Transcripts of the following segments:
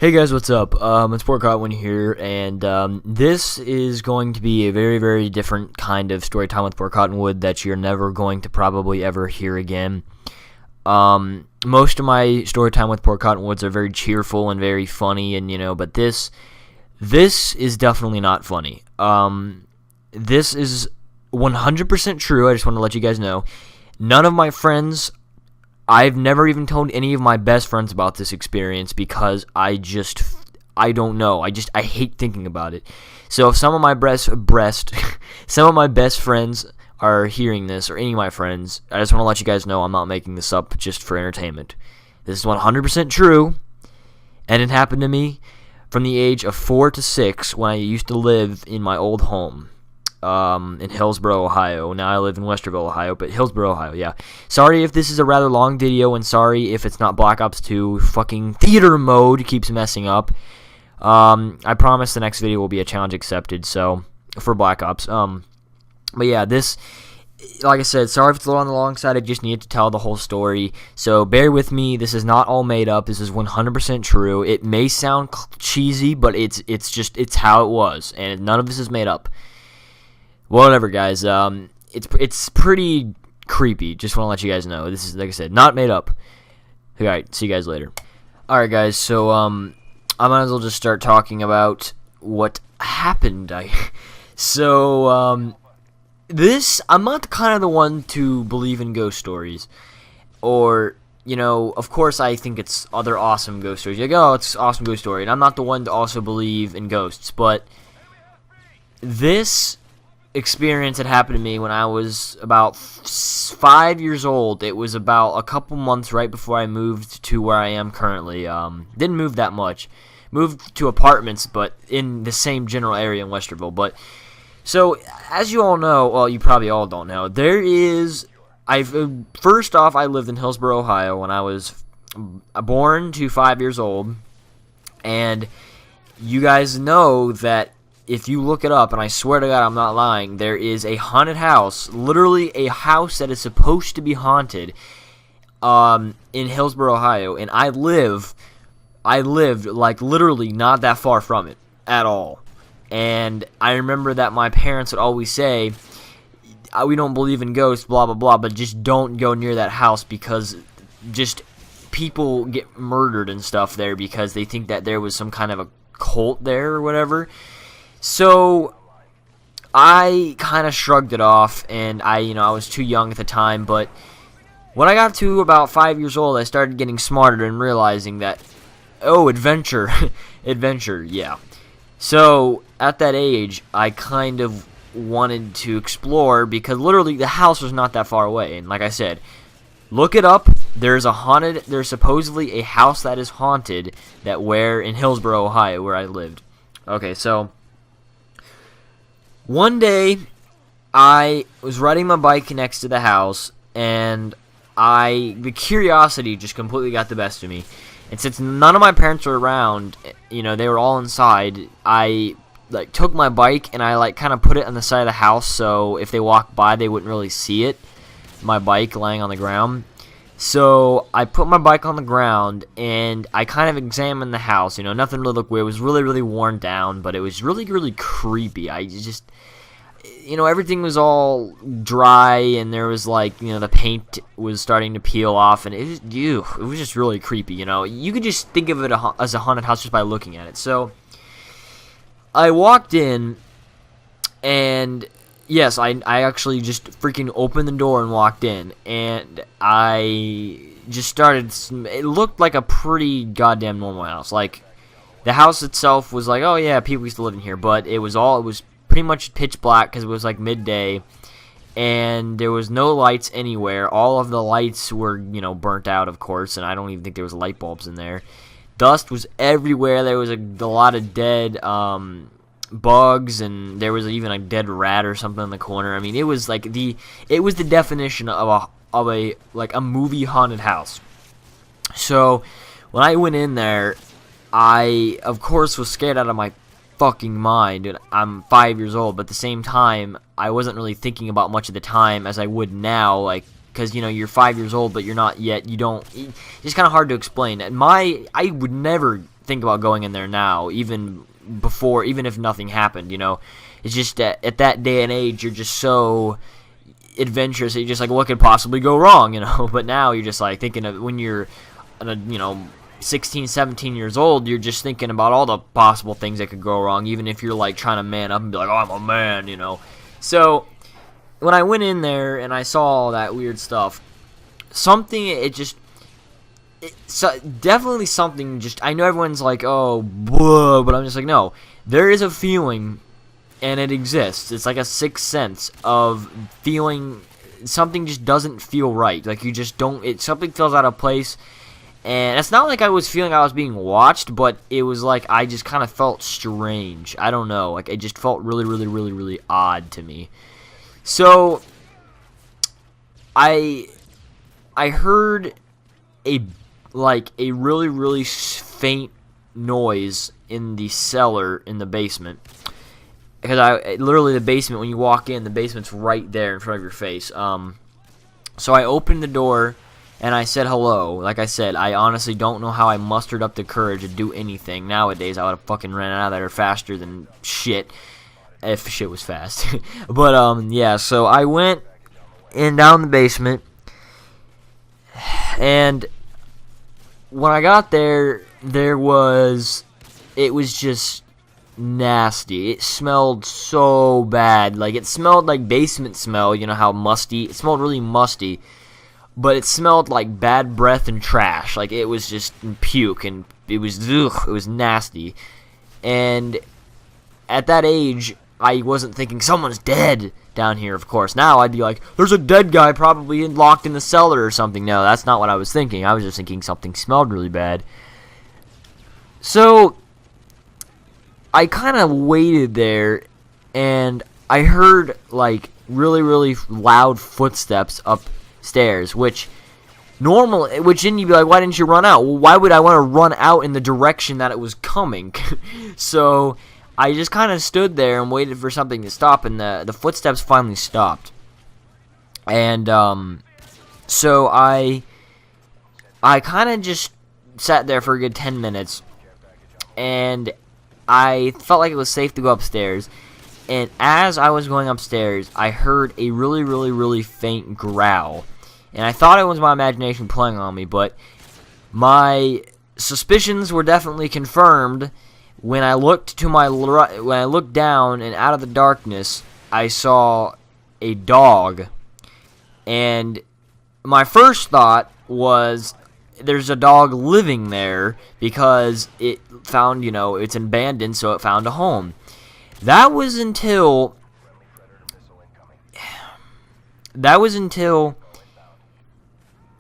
Hey guys, what's up? It's PortCottonWood here, and this is going to be a very, very different kind of story time with PortCottonWood that you're never going to probably ever hear again. Most of my story time with PortCottonWoods are very cheerful and very funny, and but this is definitely not funny. This is 100% true. I just want to let you guys know. None of my friends. I've never even told any of my best friends about this experience because I don't know. I hate thinking about it. So if some of my some of my best friends are hearing this, or any of my friends, I just want to let you guys know I'm not making this up just for entertainment. This is 100% true, and it happened to me from the age of 4 to 6 when I used to live in my old home. In Hillsboro, Ohio. Now I live in Westerville, Ohio, but Hillsboro, Ohio, yeah. Sorry if this is a rather long video, and sorry if it's not Black Ops 2. Fucking theater mode keeps messing up. I promise the next video will be a challenge accepted, so, for Black Ops. But yeah, this, like I said, sorry if it's a little on the long side, I just needed to tell the whole story. So bear with me, this is not all made up, this is 100% true. It may sound cheesy, but it's how it was, and none of this is made up. Whatever, guys. It's pretty creepy. Just want to let you guys know. This is, like I said, not made up. Alright, see you guys later. Alright, guys, so, I might as well just start talking about what happened. I'm not kind of the one to believe in ghost stories. Or, of course I think it's other awesome ghost stories. Like, oh, it's an awesome ghost story. And I'm not the one to also believe in ghosts. But this experience had happened to me when I was about 5 years old. It was about a couple months right before I moved to where I am currently. Didn't move that much. Moved to apartments, but in the same general area in Westerville. But so, as you all know, well, you probably all don't know, first off, I lived in Hillsboro, Ohio when I was born to 5 years old. And you guys know that if you look it up, and I swear to God I'm not lying, there is a haunted house, literally a house that is supposed to be haunted, in Hillsboro, Ohio, and I lived like literally not that far from it at all. And I remember that my parents would always say, we don't believe in ghosts, blah blah blah, but just don't go near that house because just people get murdered and stuff there because they think that there was some kind of a cult there or whatever. So I kind of shrugged it off, and I was too young at the time, but when I got to about 5 years old, I started getting smarter and realizing that, oh, adventure, yeah. So at that age, I kind of wanted to explore because literally the house was not that far away, and like I said, look it up. There's supposedly a house that is haunted in Hillsboro, Ohio, where I lived. Okay, so one day, I was riding my bike next to the house, and the curiosity just completely got the best of me. And since none of my parents were around, they were all inside, I took my bike and I kind of put it on the side of the house so if they walked by, they wouldn't really see it, my bike laying on the ground. So I put my bike on the ground and I kind of examined the house. Nothing really looked weird. It was really, really worn down, but it was really, really creepy. I just, everything was all dry, and there was the paint was starting to peel off, and it was just really creepy. You could just think of it as a haunted house just by looking at it. So I walked in, and yes, I actually just freaking opened the door and walked in, and I just started, it looked like a pretty goddamn normal house. The house itself was oh yeah, people used to live in here, but it was pretty much pitch black because it was midday, and there was no lights anywhere. All of the lights were, burnt out, of course, and I don't even think there was light bulbs in there. Dust was everywhere. There was a lot of dead, bugs, and there was even a dead rat or something in the corner. I mean, it was the definition of a movie haunted house. So when I went in there, I of course was scared out of my fucking mind. And I'm 5 years old, but at the same time, I wasn't really thinking about much of the time as I would now. Because you're 5 years old, but you're not yet. It's kind of hard to explain. And I would never think about going in there now, even if nothing happened, you know. It's just that at that day and age, you're just so adventurous that you're just like, what could possibly go wrong, you know. But now you're just like thinking of when you're, you know, 16, 17 years old, you're just thinking about all the possible things that could go wrong, even if you're like trying to man up and be like, oh, I'm a man, you know. So when I went in there and I saw all that weird stuff, definitely something, just, I know everyone's like, oh, whoa, but I'm just like, no, there is a feeling, and it exists. It's like a sixth sense of feeling something just doesn't feel right. Like, you just don't, something feels out of place. And it's not like I was feeling I was being watched, but it was like I just kind of felt strange. I don't know. Like, it just felt really, really, really, really odd to me. So, I heard a really, really faint noise in the cellar in the basement. Because literally the basement, when you walk in, the basement's right there in front of your face. So I opened the door, and I said hello. Like I said, I honestly don't know how I mustered up the courage to do anything. Nowadays, I would have fucking ran out of there faster than shit, if shit was fast. But, yeah, so I went down the basement, and when I got there, it was just nasty. It smelled so bad. Like, it smelled like basement smell, you know how musty, it smelled really musty. But it smelled like bad breath and trash. Like, it was just puke, and it was nasty. And at that age, I wasn't thinking someone's dead down here, of course. Now I'd be like, there's a dead guy probably locked in the cellar or something. No, that's not what I was thinking. I was just thinking something smelled really bad. So I kind of waited there, and I heard like really, really loud footsteps upstairs, which then you'd be like, why didn't you run out? Well, why would I want to run out in the direction that it was coming? So I just kind of stood there and waited for something to stop, and the footsteps finally stopped. And so I kind of just sat there for a good 10 minutes, and I felt like it was safe to go upstairs. And as I was going upstairs, I heard a really, really, really faint growl. And I thought it was my imagination playing on me, but my suspicions were definitely confirmed when I looked down, and out of the darkness, I saw a dog. And my first thought was, there's a dog living there because it found, you know, it's abandoned, so it found a home. That was until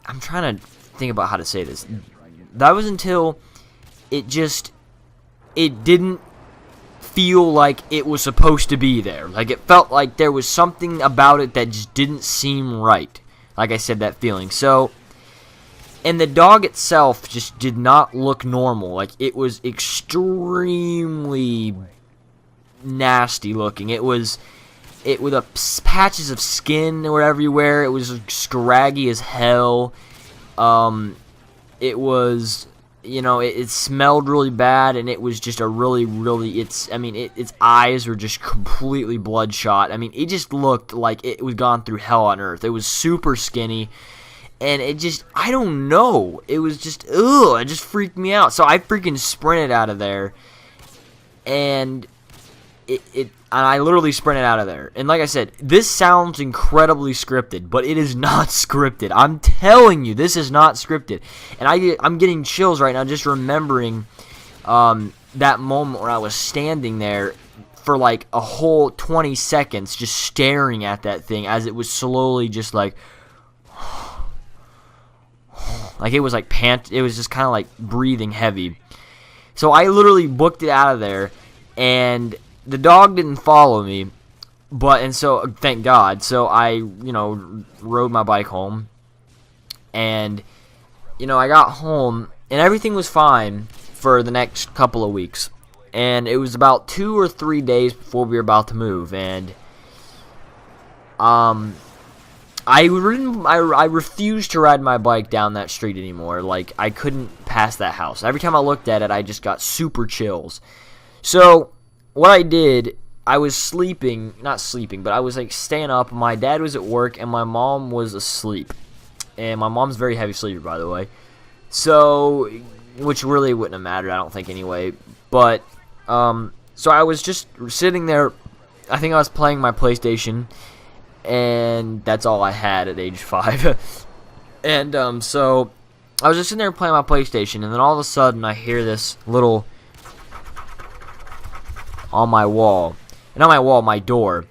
I'm trying to think about how to say this. That was until it didn't feel like it was supposed to be there. Like, it felt like there was something about it that just didn't seem right. Like I said, that feeling. So, and the dog itself just did not look normal. Like, it was extremely nasty looking. It with patches of skin were everywhere. It was scraggy as hell. It was, you know, it smelled really bad, and it was just a really, really, its eyes were just completely bloodshot. I mean, it just looked like it was gone through hell on earth. It was super skinny, and it just, I don't know, it was just, it just freaked me out. So I freaking sprinted out of there, and I literally sprinted out of there. And like I said, this sounds incredibly scripted, but it is not scripted. I'm telling you, this is not scripted. And I'm getting chills right now just remembering that moment where I was standing there for like a whole 20 seconds just staring at that thing as it was slowly just like it was like it was just kind of like breathing heavy. So I literally booked it out of there, and the dog didn't follow me, and so thank God. So I, you know, rode my bike home, and, you know, I got home, and everything was fine for the next couple of weeks. And it was about 2 or 3 days before we were about to move, and I I refused to ride my bike down that street anymore. Like, I couldn't pass that house. Every time I looked at it, I just got super chills. So, what I did, I was sleeping, not sleeping, but I was like staying up. My dad was at work, and my mom was asleep. And my mom's a very heavy sleeper, by the way. So, which really wouldn't have mattered, I don't think, anyway. But, so I was just sitting there. I think I was playing my PlayStation, and that's all I had at age 5. And, so I was just sitting there playing my PlayStation, and then all of a sudden I hear this little on my wall. And on my wall, my door.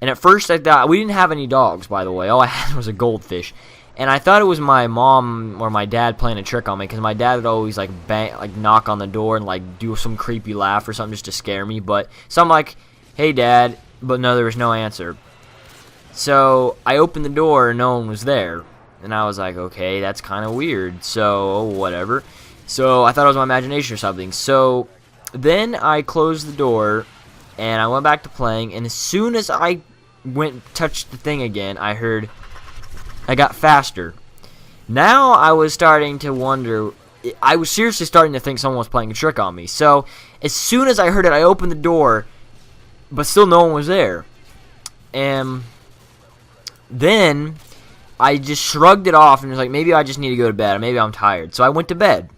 And at first I thought, we didn't have any dogs, by the way. All I had was a goldfish. And I thought it was my mom or my dad playing a trick on me, because my dad would always like bang, like knock on the door and like do some creepy laugh or something just to scare me. But so I'm like, "Hey, Dad," but no, there was no answer. So I opened the door and no one was there, and I was like, "Okay, that's kind of weird." So whatever. So I thought it was my imagination or something. So then I closed the door and I went back to playing. And as soon as I touched the thing again, I got faster. Now I was starting to wonder. I was seriously starting to think someone was playing a trick on me. So as soon as I heard it, I opened the door, but still no one was there. And then I just shrugged it off and was like, maybe I just need to go to bed, or maybe I'm tired. So I went to bed.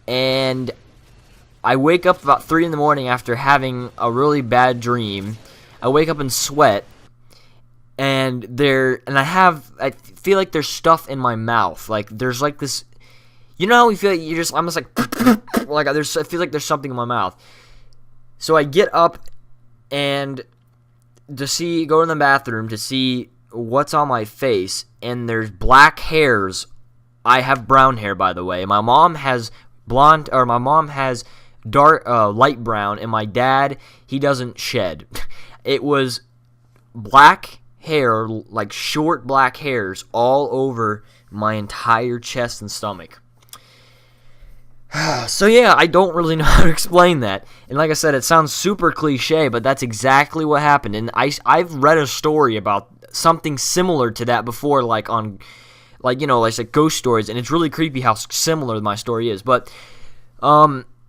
And I wake up about 3 in the morning after having a really bad dream. I wake up and sweat. And I feel like there's stuff in my mouth. Like, there's like this, you know how we feel like you're just almost like, like I feel like there's something in my mouth. So I get up and go to the bathroom to see what's on my face, and there's black hairs. I have brown hair, by the way. My mom has dark, light brown, and my dad, he doesn't shed. It was black hair, like short black hairs all over my entire chest and stomach. So yeah, I don't really know how to explain that. And like I said, it sounds super cliche, but that's exactly what happened. And I've read a story about something similar to that before, like on, like, you know, like ghost stories, and it's really creepy how similar my story is. But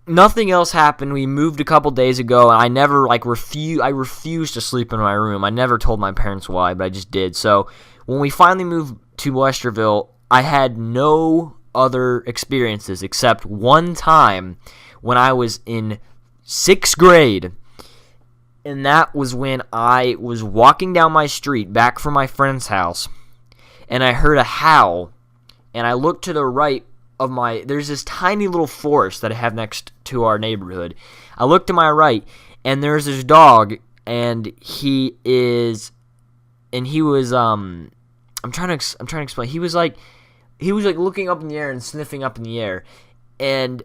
nothing else happened. We moved a couple days ago, and I never, like, I refused to sleep in my room. I never told my parents why, but I just did. So when we finally moved to Westerville, I had no other experiences except one time when I was in 6th grade. And that was when I was walking down my street back from my friend's house, and I heard a howl, and I looked to the right of there's this tiny little forest that I have next to our neighborhood. I looked to my right, and there's this dog, and he was I'm trying to explain. He was like looking up in the air and sniffing up in the air, and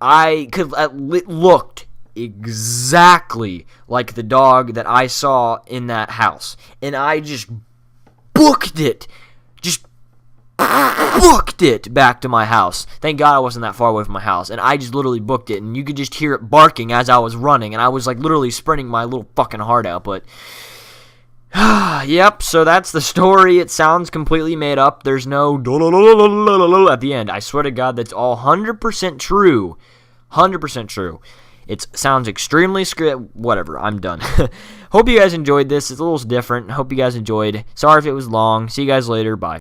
it looked exactly like the dog that I saw in that house, and I just booked it back to my house. Thank God I wasn't that far away from my house, and I just literally booked it, and you could just hear it barking as I was running, and I was like literally sprinting my little fucking heart out. But yep, so that's the story. It sounds completely made up. There's no at the end. I swear to God, that's all 100% true. 100% true. It sounds extremely whatever, I'm done. Hope you guys enjoyed this. It's a little different. Hope you guys enjoyed. Sorry if it was long. See you guys later. Bye.